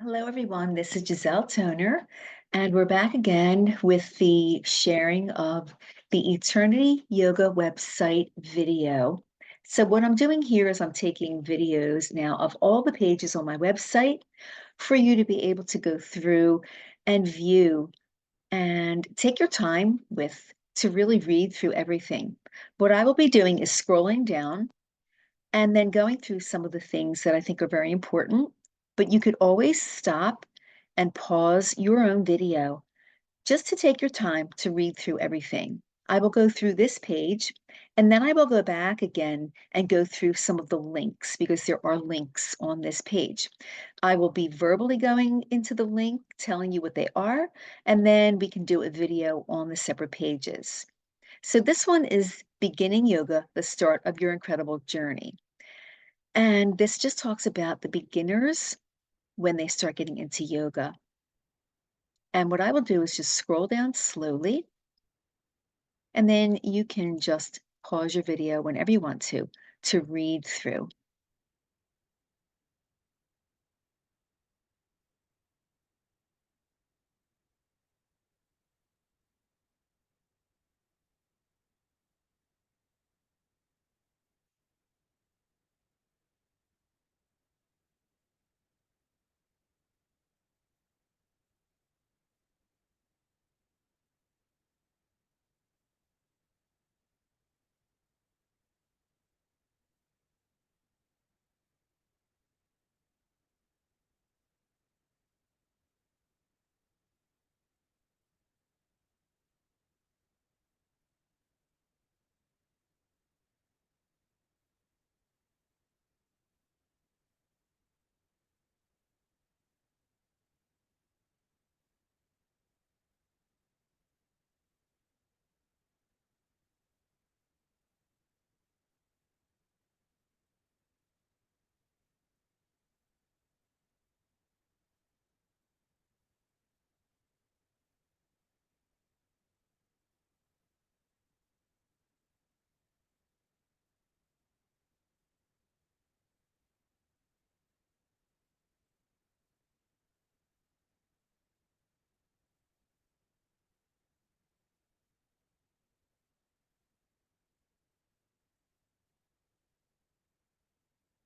Hello, everyone. This is Giselle Toner, and we're back again with the sharing of the Eternity Yoga website video. So, what I'm doing here is I'm taking videos now of all the pages on my website for you to be able to go through and view and take your time with to really read through everything. What I will be doing is scrolling down and then going through some of the things that I think are very important. But you could always stop and pause your own video just to take your time to read through everything. I will go through this page and then I will go back again and go through some of the links because there are links on this page. I will be verbally going into the link, telling you what they are, and then we can do a video on the separate pages. So this one is Beginning Yoga, the Start of Your Incredible Journey. And this just talks about the beginners when they start getting into yoga. And what I will do is just scroll down slowly, and then you can just pause your video whenever you want to read through.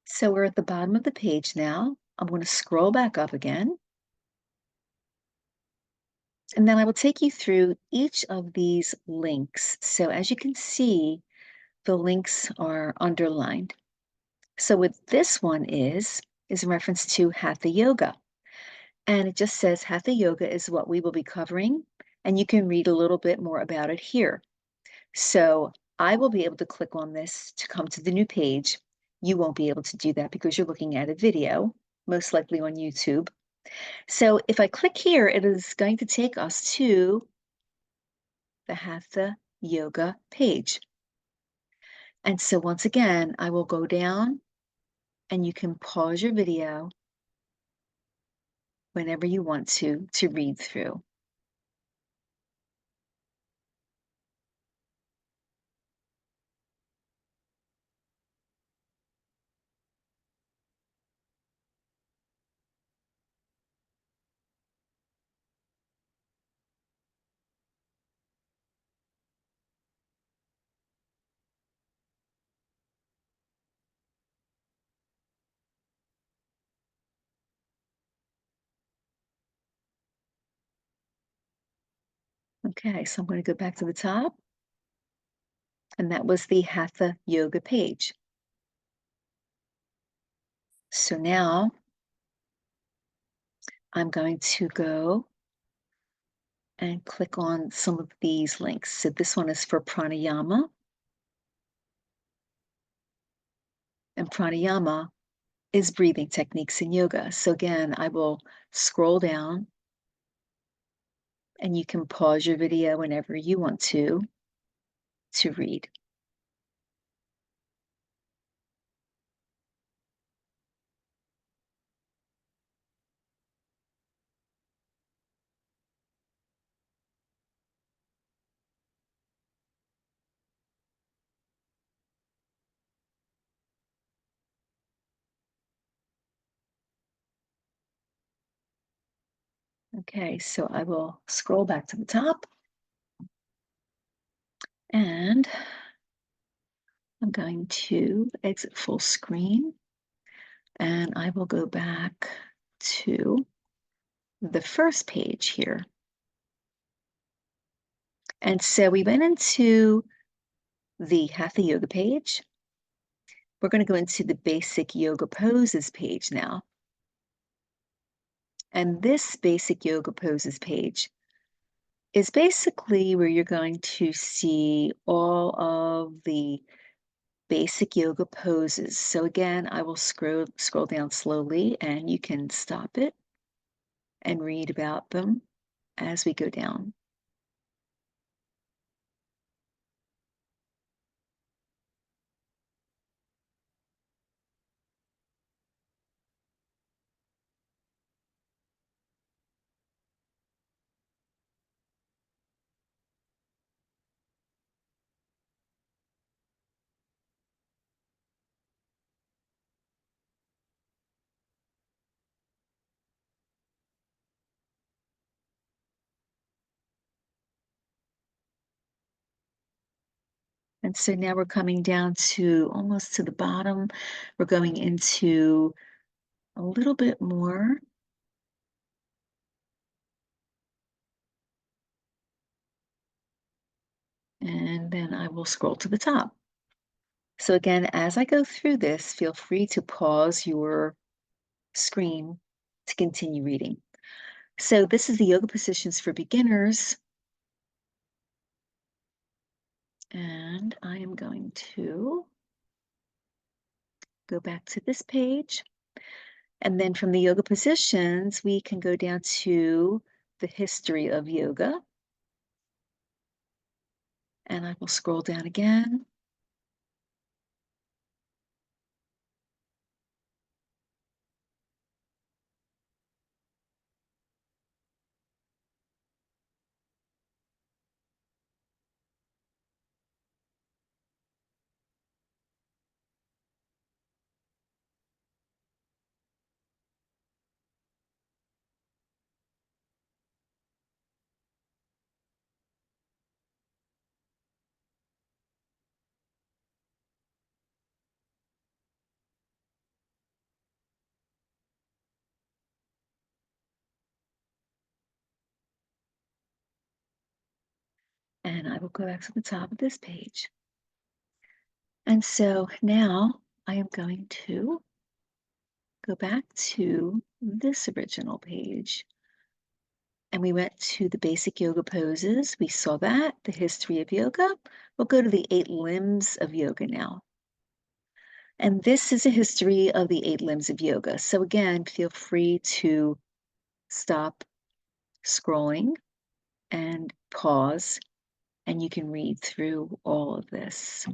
So we're at the bottom of the page now. I'm going to scroll back up again. And then I will take you through each of these links. So as you can see, the links are underlined. So what this one is in reference to Hatha Yoga. And it just says Hatha Yoga is what we will be covering. And you can read a little bit more about it here. So I will be able to click on this to come to the new page. You won't be able to do that because you're looking at a video, most likely on YouTube. So if I click here, it is going to take us to the Hatha Yoga page. And so once again, I will go down and you can pause your video whenever you want to read through. Okay, so I'm going to go back to the top, and that was the Hatha Yoga page. So now I'm going to go and click on some of these links. So this one is for pranayama. And pranayama is breathing techniques in yoga. So again, I will scroll down and you can pause your video whenever you want to read. Okay, so I will scroll back to the top and I'm going to exit full screen and I will go back to the first page here. And so we went into the Hatha Yoga page. We're going to go into the basic yoga poses page now. And this basic yoga poses page is basically where you're going to see all of the basic yoga poses. So again, I will scroll down slowly and you can stop it and read about them as we go down. And so now we're coming down to almost to the bottom. We're going into a little bit more. And then I will scroll to the top. So again, as I go through this, feel free to pause your screen to continue reading. So this is the yoga positions for beginners. And I am going to go back to this page. And then from the yoga positions, we can go down to the history of yoga. And I will scroll down again. And I will go back to the top of this page. And so now I am going to go back to this original page. And we went to the basic yoga poses. We saw that, the history of yoga. We'll go to the 8 limbs of yoga now. And this is a history of the 8 limbs of yoga. So again, feel free to stop scrolling and pause, and you can read through all of this.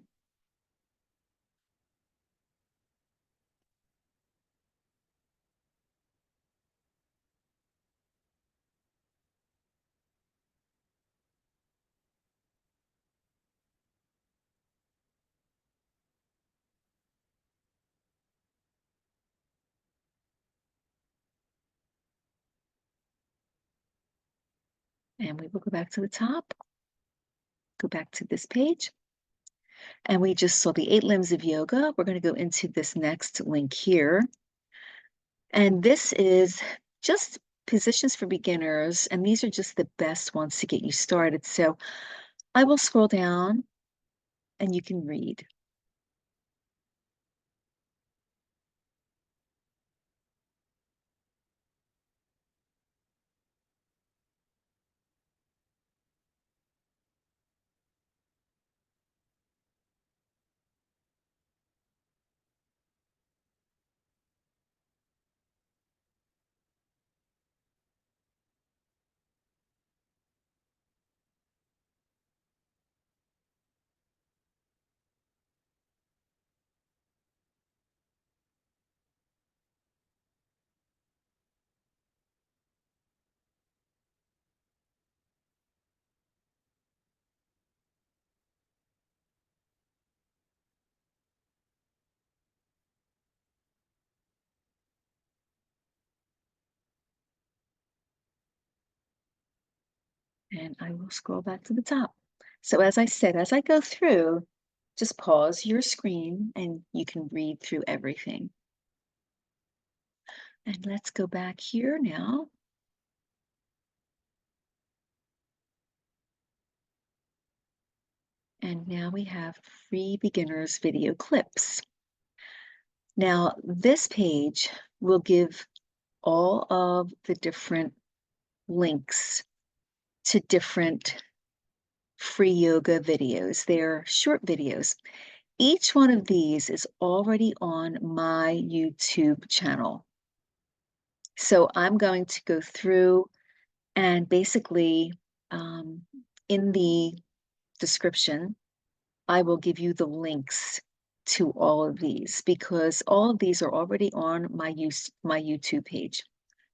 And we will go back to the top, go back to this page. And we just saw the 8 limbs of yoga. We're going to go into this next link here. And this is just positions for beginners. And these are just the best ones to get you started. So I will scroll down and you can read. And I will scroll back to the top. So as I said, as I go through, just pause your screen and you can read through everything. And let's go back here now. And now we have free beginners video clips. Now this page will give all of the different links to different free yoga videos. They're short videos. Each one of these is already on my YouTube channel. So I'm going to go through and basically in the description, I will give you the links to all of these because all of these are already on my YouTube page.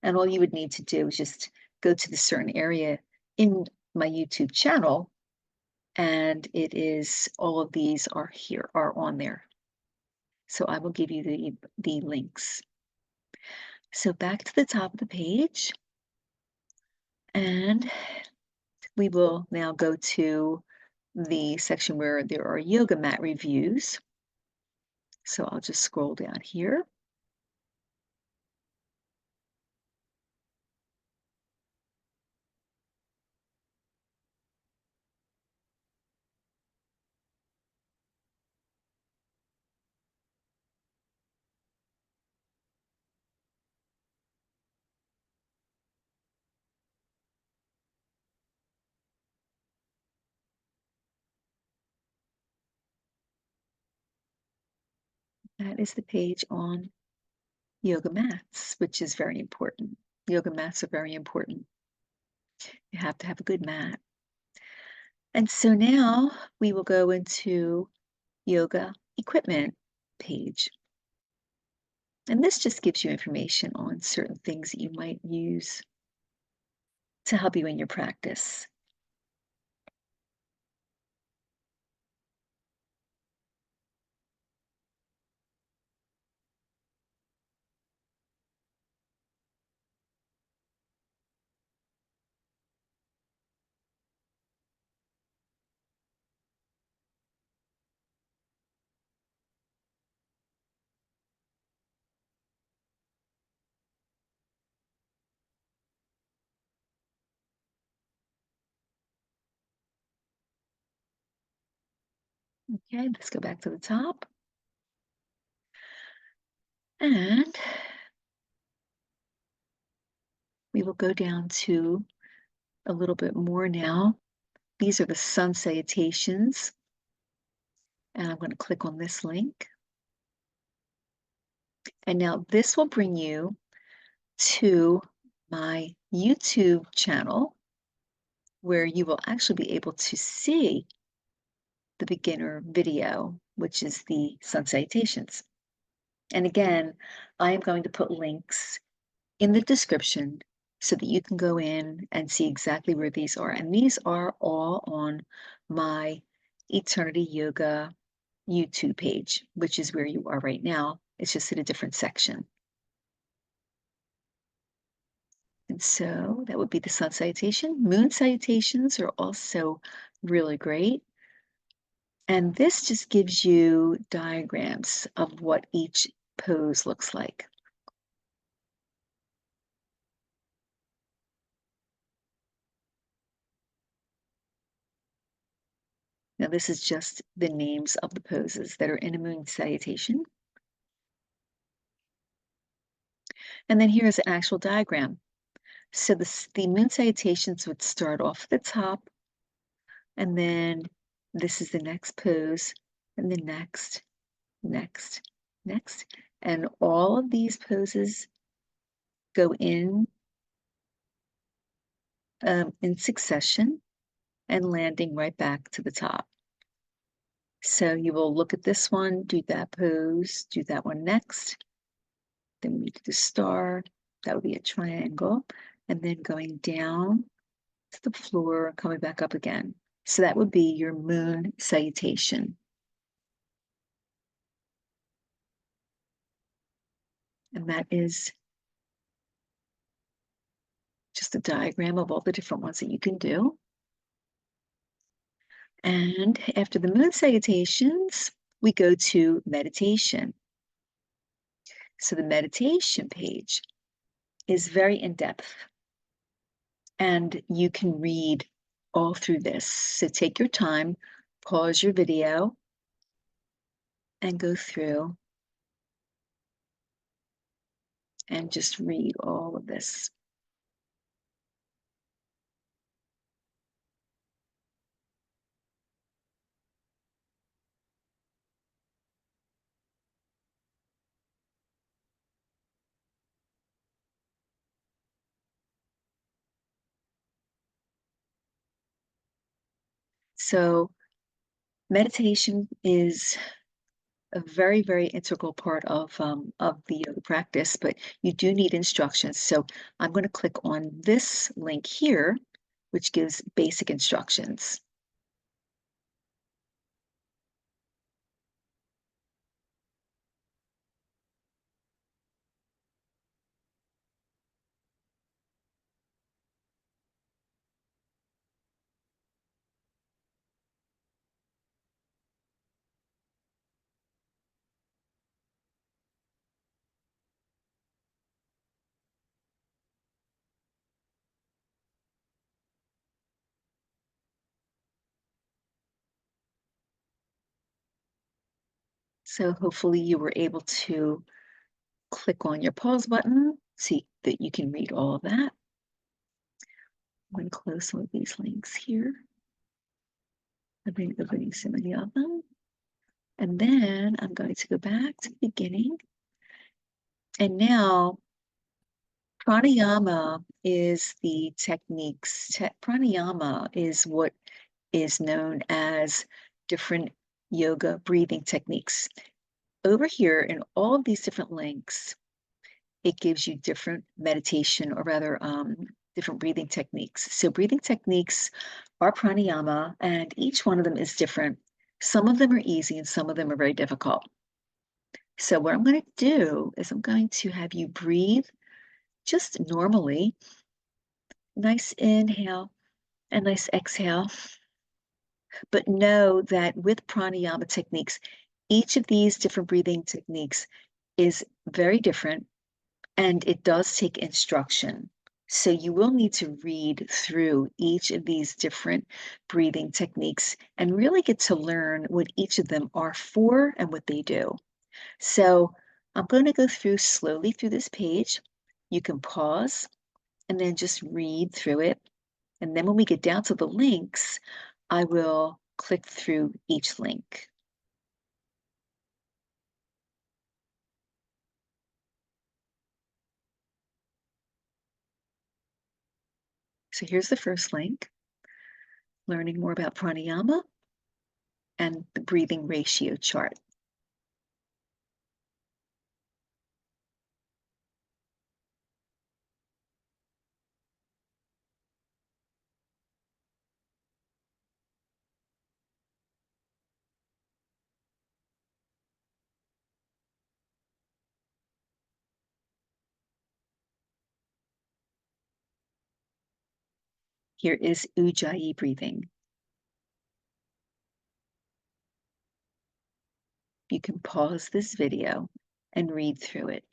And all you would need to do is just go to the certain area in my YouTube channel, and it is all of these are on there. So I will give you the links. So back to the top of the page, and we will now go to the section where there are yoga mat reviews. So I'll just scroll down here. That is the page on yoga mats, which is very important. Yoga mats are very important. You have to have a good mat. And so now we will go into yoga equipment page. And this just gives you information on certain things that you might use to help you in your practice. Okay, let's go back to the top. And we will go down to a little bit more now. These are the sun salutations. And I'm going to click on this link. And now this will bring you to my YouTube channel where you will actually be able to see the beginner video, which is the sun salutations. And again, I am going to put links in the description so that you can go in and see exactly where these are. And these are all on my Eternity Yoga YouTube page, which is where you are right now. It's just in a different section. And so that would be the sun salutation. Moon salutations are also really great. And this just gives you diagrams of what each pose looks like. Now this is just the names of the poses that are in a moon salutation. And then here's an actual diagram. So the moon salutations would start off at the top, and then this is the next pose, and the next, next, next. And all of these poses go in succession and landing right back to the top. So you will look at this one, do that pose, do that one next. Then we do the star, that would be a triangle, and then going down to the floor, coming back up again. So that would be your moon salutation. And that is just a diagram of all the different ones that you can do. And after the moon salutations, we go to meditation. So the meditation page is very in-depth, and you can read all through this. So take your time, pause your video, and go through and just read all of this. So meditation is a very, very integral part of the yoga practice, but you do need instructions. So I'm going to click on this link here, which gives basic instructions. So hopefully you were able to click on your pause button so that you can read all of that. I'm going to close some of these links here. I'm going to open so many of them. And then I'm going to go back to the beginning. And now pranayama is the techniques. Pranayama is what is known as different yoga breathing techniques. Over here in all of these different links, it gives you different meditation, or rather different breathing techniques. So breathing techniques are pranayama, and each one of them is different. Some of them are easy and some of them are very difficult. So what I'm going to do is I'm going to have you breathe just normally. Nice inhale and nice exhale. But know that with pranayama techniques, each of these different breathing techniques is very different, and it does take instruction. So you will need to read through each of these different breathing techniques and really get to learn what each of them are for and what they do. So I'm going to go through slowly through this page. You can pause and then just read through it. And then when we get down to the links, I will click through each link. So here's the first link, learning more about pranayama and the breathing ratio chart. Here is Ujjayi breathing. You can pause this video and read through it.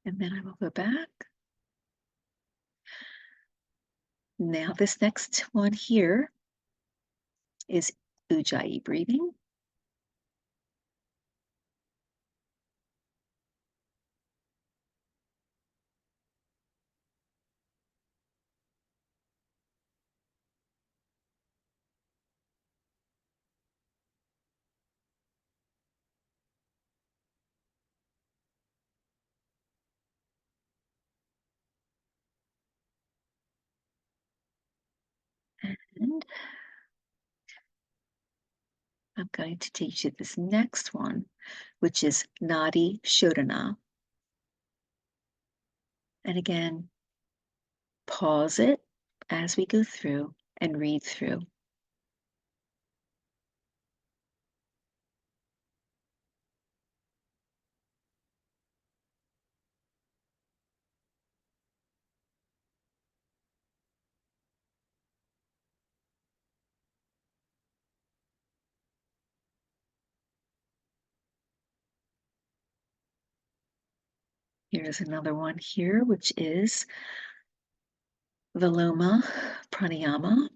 And then I will go back. Now this next one here is Ujjayi breathing. And I'm going to teach you this next one, which is Nadi Shodhana. And again, pause it as we go through and read through. Here's another one here, which is Viloma Pranayama.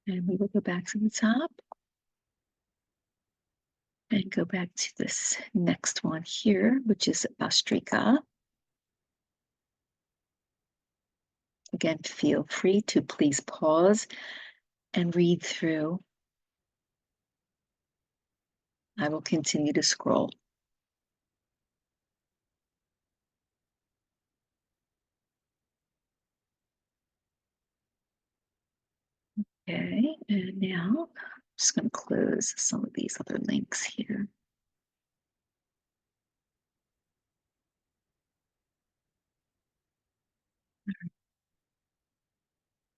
And we will go back to the top and go back to this next one here, which is Vastrika. Again, feel free to please pause and read through. I will continue to scroll. Okay, and now I'm just going to close some of these other links here.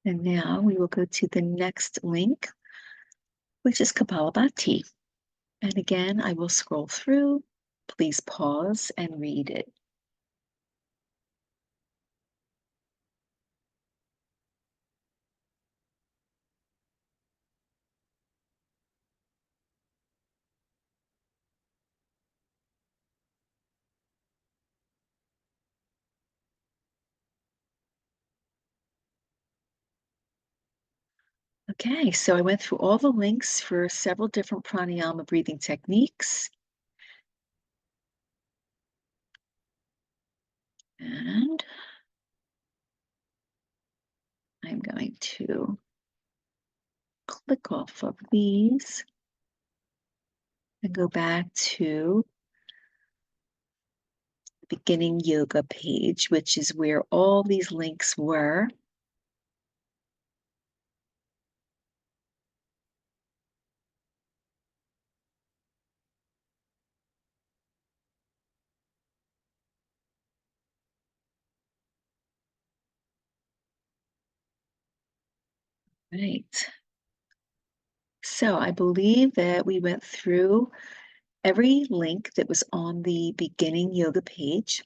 And now we will go to the next link, which is Kapalabhati. And again, I will scroll through. Please pause and read it. Okay, so I went through all the links for several different pranayama breathing techniques. And I'm going to click off of these and go back to the beginning yoga page, which is where all these links were. Right. So I believe that we went through every link that was on the beginning yoga page.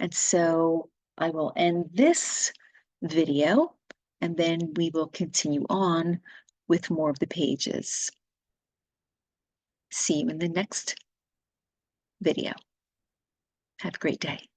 And so I will end this video and then we will continue on with more of the pages. See you in the next video. Have a great day.